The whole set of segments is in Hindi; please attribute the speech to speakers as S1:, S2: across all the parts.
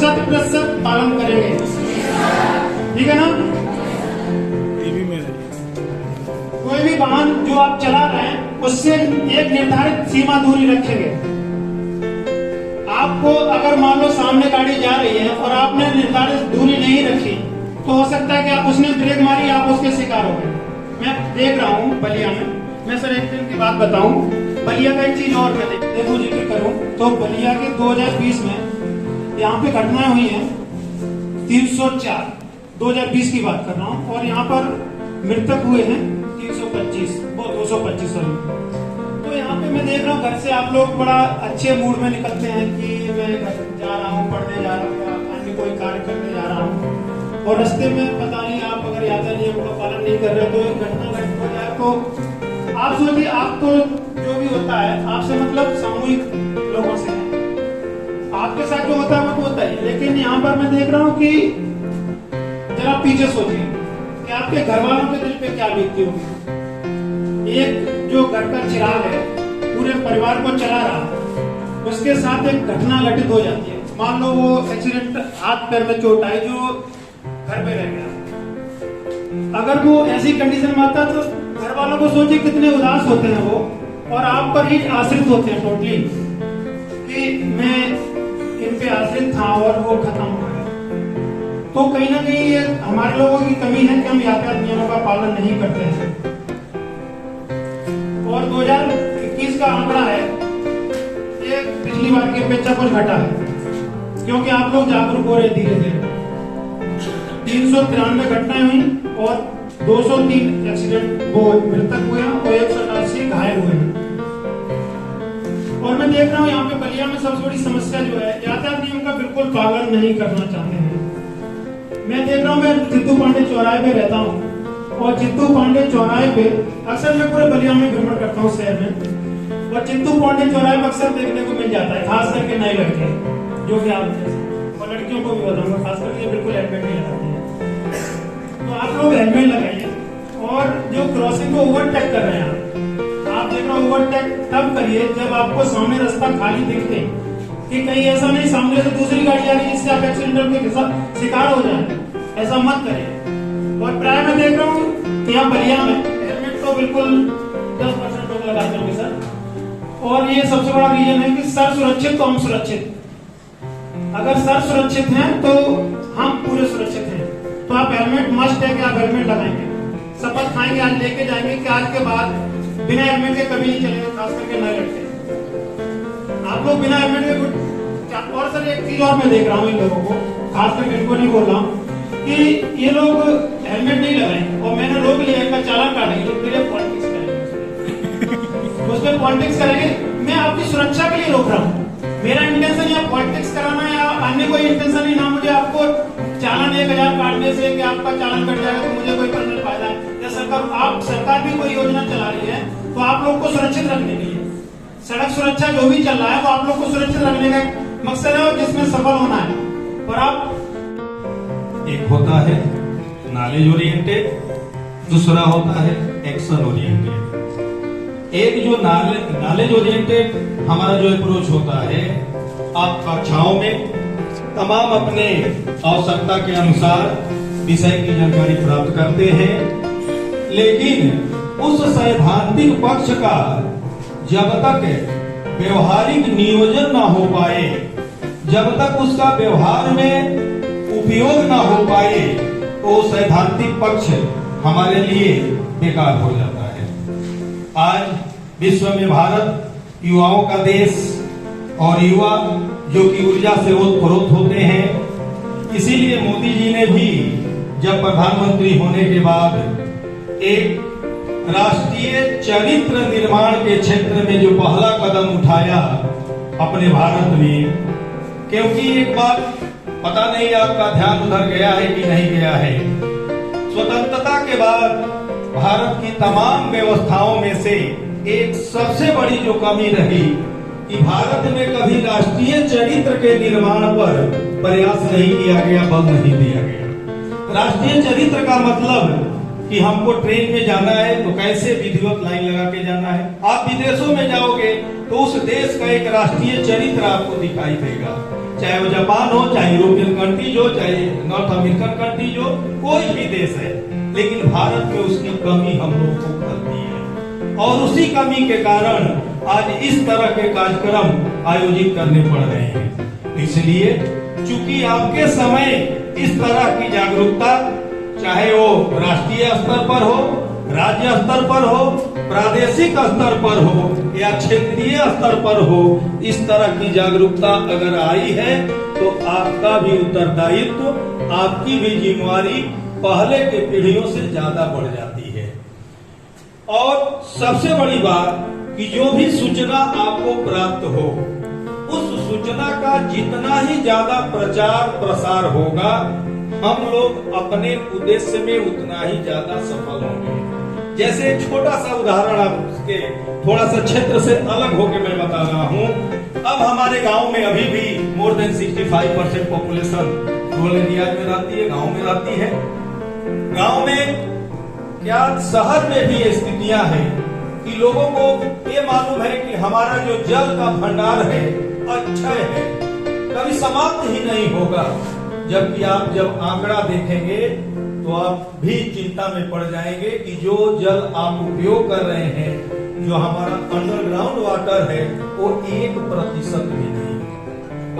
S1: 100% पालन करेंगे। ठीक है ना? कोई भी वाहन जो आप चला रहे हैं उससे एक निर्धारित सीमा दूरी रखेंगे। आपको अगर मान लो सामने गाड़ी जा रही है और आपने निर्धारित दूरी नहीं रखी तो हो सकता है कि आप उसने ब्रेक मारी, आप उसके शिकार हो गए। मैं देख रहा हूँ बलिया में, मैं सर एक दिन की बात बताऊं, बलिया का एक चीज और मैं देखो जिक्र करूं तो बलिया के 2020 में यहाँ पे घटनाएं हुई हैं 304, 2020 की बात कर रहा हूँ, और यहाँ पर मृतक हुए हैं 225 सॉरी। तो यहाँ पे मैं देख रहा हूँ घर से आप लोग बड़ा अच्छे मूड में निकलते हैं कि मैं घर जा रहा हूँ, पढ़ने जा रहा हूँ या अन्य कोई कार्य करने जा रहा हूँ, और रास्ते में पता नहीं आप अगर यात्रा नियम का पालन नहीं कर रहे तो एक घटना घटित हो जाए तो आप सोचिए, आप तो जो भी होता है आपसे मतलब सामूहिक लोगों से है, आपके साथ जो होता है वो तो होता ही, लेकिन यहाँ पर मैं देख रहा हूँ कि जरा पीछे सोचिए कि आपके घर वालों के दिल पे क्या बीतती होगी। एक जो घर का चिराग है पूरे परिवार को चला रहा, उसके साथ एक घटना घटित हो जाती है। मान लो वो एक्सीडेंट, हाथ पैर में चोट आई, जो घर पे रह गया। अगर वो ऐसी कंडीशन में आता तो घर वालों को सोचिए कितने उदास होते हैं वो, और आप पर ही आश्रित होते हैं टोटली कि मैं इन पे आश्रित था और वो खत्म हो गया। तो कहीं ना कहीं ये हमारे लोगों की कमी है कि हम यातायात नियमों का पालन नहीं करते हैं। और 2021 का आंकड़ा है, ये पिछली बार की अपेक्षा कुछ घटा है क्योंकि आप लोग जागरूक हो रहे धीरे धीरे। 393 घटनाएं हुई और 203 एक्सीडेंट वो मृतक हुए हैं और 188 घायल हुए हैं। और मैं देख रहा हूँ यहाँ पे बलिया में सबसे बड़ी समस्या जो है, यातायात नियम का बिल्कुल पालन नहीं करना चाहते हैं। मैं देख रहा हूँ, मैं जित्तू पांडे चौराहे पे रहता हूँ और जित्तू पांडे चौराहे पे अक्सर मैं पूरे बलिया में भ्रमण करता हूँ शहर में, और जित्तू पांडे चौराहे पे अक्सर देखने को मिल जाता है, खास करके नए लड़के जो कि आप, और लड़कियों को भी बताऊंगा, खास करके बिल्कुल हेलमेट नहीं लगाते हैं। तो आप लोग हेलमेट लगाइए, और जो क्रॉसिंग को ओवरटेक कर रहे हैं आप देख रहे हो, ओवरटेक तब करिए जब आपको सामने रास्ता खाली दिखे, कि कहीं ऐसा नहीं सामने से दूसरी गाड़ी आ रही जिससे आप एक्सीडेंट के शिकार हो जाए, ऐसा मत करिए। और प्राय मैं देख रहा हूँ यहाँ बलिया में हेलमेट तो बिल्कुल 10% लोग लगाते होंगे सर, और ये सबसे बड़ा रीजन है कि सर सुरक्षित तो हम सुरक्षित। अगर सर सुरक्षित हैं तो हम पूरे सुरक्षित हैं। तो आप हेलमेट मस्ट है कि आप हेलमेट लगाएंगे, शपथ खाएंगे, आज लेके जाएंगे कि आज के बाद बिना हेलमेट के कभी नहीं चलेंगे, खास करके नए लड़के। आप लोग बिना हेलमेट के, और सर एक चीज और मैं देख रहा हूँ इन लोगों को, खास करके इनको नहीं बोल रहा हूँ कि ये लोग हेलमेट नहीं लगाएंगे और मैंने रोक लिया, इनका चालान काटेंगे तो मेरे पॉलिटिक्स करेंगे, उसमें पॉलिटिक्स करेंगे। मैं आपकी सुरक्षा के लिए रोक रहा हूँ, मेरा इंटेंशन या पॉलिटिक्स कराना या अन्य कोई इंटेंशन नहीं, ना मुझे आपको चालान 1000 काटने से कि आपका चालान कट जाएगा तो मुझे कोई पर्सनल फायदा है, या सरकार भी कोई योजना चला रही है तो आप लोग को सुरक्षित रखने के लिए, सड़क सुरक्षा जो भी चल रहा है वो आप लोग को सुरक्षित रखने का मकसद है और जिसमें सफल होना है। और आप,
S2: एक होता है नॉलेज ओरिएंटेड, दूसरा होता है एक्शन ओरिएंटेड। एक जो नॉलेज ओरिएंटेड हमारा जो अप्रोच होता है, आप कक्षाओं में तमाम अपने आवश्यकता के अनुसार विषय की जानकारी प्राप्त करते हैं, लेकिन उस सैद्धांतिक पक्ष का जब तक व्यवहारिक नियोजन ना हो पाए, जब तक उसका व्यवहार में उपयोग ना हो पाए, तो सैद्धांतिक पक्ष हमारे लिए बेकार हो जाता है। आज विश्व में भारत युवाओं का देश, और युवा जो कि ऊर्जा से ओतप्रोत होते हैं, इसीलिए मोदी जी ने भी जब प्रधानमंत्री होने के बाद एक राष्ट्रीय चरित्र निर्माण के क्षेत्र में जो पहला कदम उठाया अपने भारत में, क्योंकि एक बात पता नहीं आपका ध्यान उधर गया है कि नहीं गया है, स्वतंत्रता के बाद भारत की तमाम व्यवस्थाओं में से एक सबसे बड़ी जो कमी रही कि भारत में कभी राष्ट्रीय चरित्र के निर्माण पर प्रयास नहीं किया गया, बल नहीं दिया गया। राष्ट्रीय चरित्र का मतलब कि हमको ट्रेन में जाना है तो कैसे विधिवत लाइन लगा के जाना है। आप विदेशों में जाओगे तो उस देश का एक राष्ट्रीय चरित्र आपको दिखाई देगा। चाहे वो जापान हो, चाहे यूरोपियन कंट्रीज हो, चाहे नॉर्थ अमेरिकन कंट्रीज हो, कोई भी देश है, लेकिन भारत में उसकी कमी हम लोग को खलती है। और उसी कमी के कारण आज इस तरह के कार्यक्रम आयोजित करने पड़ रहे हैं। इसलिए चूंकि आपके समय इस तरह की जागरूकता, चाहे वो राष्ट्रीय स्तर पर हो, राज्य स्तर पर हो, प्रादेशिक स्तर पर हो या क्षेत्रीय स्तर पर हो, इस तरह की जागरूकता अगर आई है तो आपका भी उत्तरदायित्व, आपकी भी जिम्मेवारी पहले के पीढ़ियों से ज्यादा बढ़ जाती है। और सबसे बड़ी बात कि जो भी सूचना आपको प्राप्त हो, उस सूचना का जितना ही ज्यादा प्रचार प्रसार होगा, हम लोग अपने उद्देश्य में उतना ही ज्यादा सफल होंगे। जैसे एक छोटा सा उदाहरण आपके थोड़ा सा क्षेत्र से अलग होकर मैं बता रहा हूँ। अब हमारे गांव में अभी भी more than 65% population rural area में रहती है, गांव में रहती है। गांव में क्या शहर में भी ये स्थितियां हैं कि लोगों को ये मालूम है कि हमारा जो जल का भंडार है अक्षय है, कभी समाप्त ही नहीं होगा। जबकि आप जब आंकड़ा देखेंगे तो आप भी चिंता में पड़ जाएंगे कि जो जल आप उपयोग कर रहे हैं, जो हमारा अंडरग्राउंड वाटर है, वो 1% भी नहीं।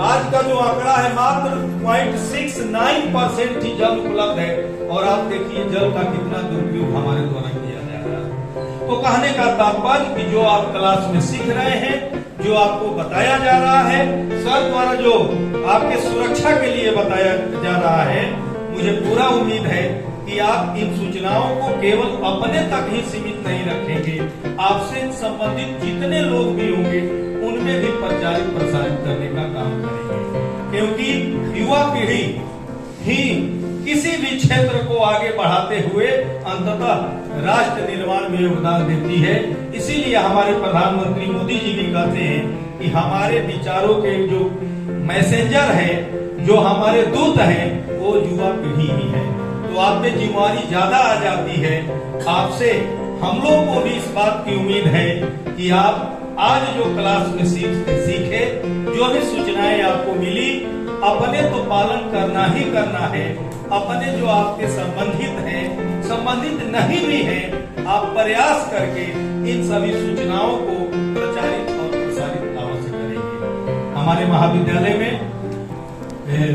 S2: आज का जो आंकड़ा है मात्र 0.69% ही जल उपलब्ध है। और आप देखिए जल का कितना दुरुपयोग हमारे द्वारा किया जा रहा है। तो कहने का तात्पर्य कि जो आप क्लास में सीख रहे हैं, जो आपको बताया जा रहा है, सर द्वारा जो आपके सुरक्षा के लिए बताया जा रहा है, मुझे पूरा उम्मीद है कि आप इन सूचनाओं को केवल अपने तक ही सीमित नहीं रखेंगे, आपसे संबंधित जितने लोग भी होंगे उनमें भी प्रचारित प्रसारित करने का काम करेंगे। क्योंकि युवा पीढ़ी ही किसी भी क्षेत्र को आगे बढ़ाते हुए अंततः राष्ट्र निर्माण में योगदान देती है। इसीलिए हमारे प्रधानमंत्री मोदी जी भी कहते हैं कि हमारे विचारों के जो मैसेंजर है, जो हमारे दूत हैं, वो युवा पीढ़ी ही है। तो आप पे जिम्मेवारी ज्यादा आ जाती है। आपसे हम लोग को भी इस बात की उम्मीद है कि आप आज जो क्लास में सीखे, जो भी सूचनाएं आपको मिली, अपने तो पालन करना ही करना है। अपने जो आपके संबंधित हैं, संबंधित नहीं भी हैं, आप प्रयास करके इन सभी सूचनाओं को प्रचारित और प्रसारित अवश्य करेंगे। हमारे महाविद्यालय में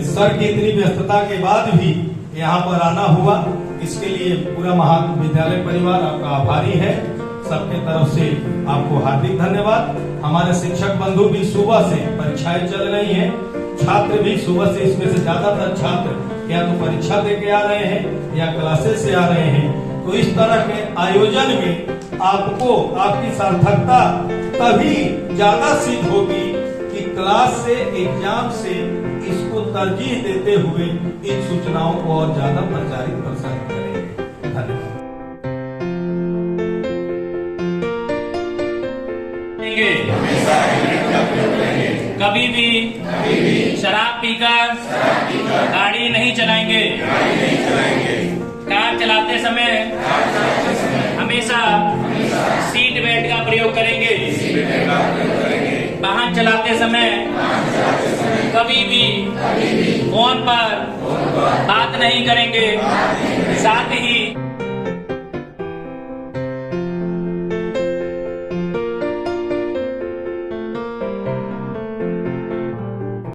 S2: सर की इतनी व्यस्तता के बाद भी यहाँ पर आना हुआ, इसके लिए पूरा महाविद्यालय परिवार आपका आभारी है। सबके तरफ से आपको हार्दिक धन्यवाद। हमारे शिक्षक बंधु भी सुबह से परीक्षाएं चल रही हैं, छात्र भी सुबह से, इसमें से ज्यादातर छात्र या तो परीक्षा देके आ रहे हैं या क्लासेस से आ रहे हैं। तो इस तरह के आयोजन में आपको आपकी सार्थकता तभी ज्यादा सिद्ध होगी कि क्लास से, एग्जाम से इसको तरजीह देते हुए इन सूचनाओं को और ज्यादा प्रचारित प्रसारित करेंगे। धन्यवाद।
S3: कभी भी शराब पीकर गाड़ी नहीं चलाएंगे। कार चलाते समय हमेशा सीट बेल्ट का प्रयोग करेंगे। वाहन चलाते समय कभी भी फोन पर बात नहीं करेंगे। साथ ही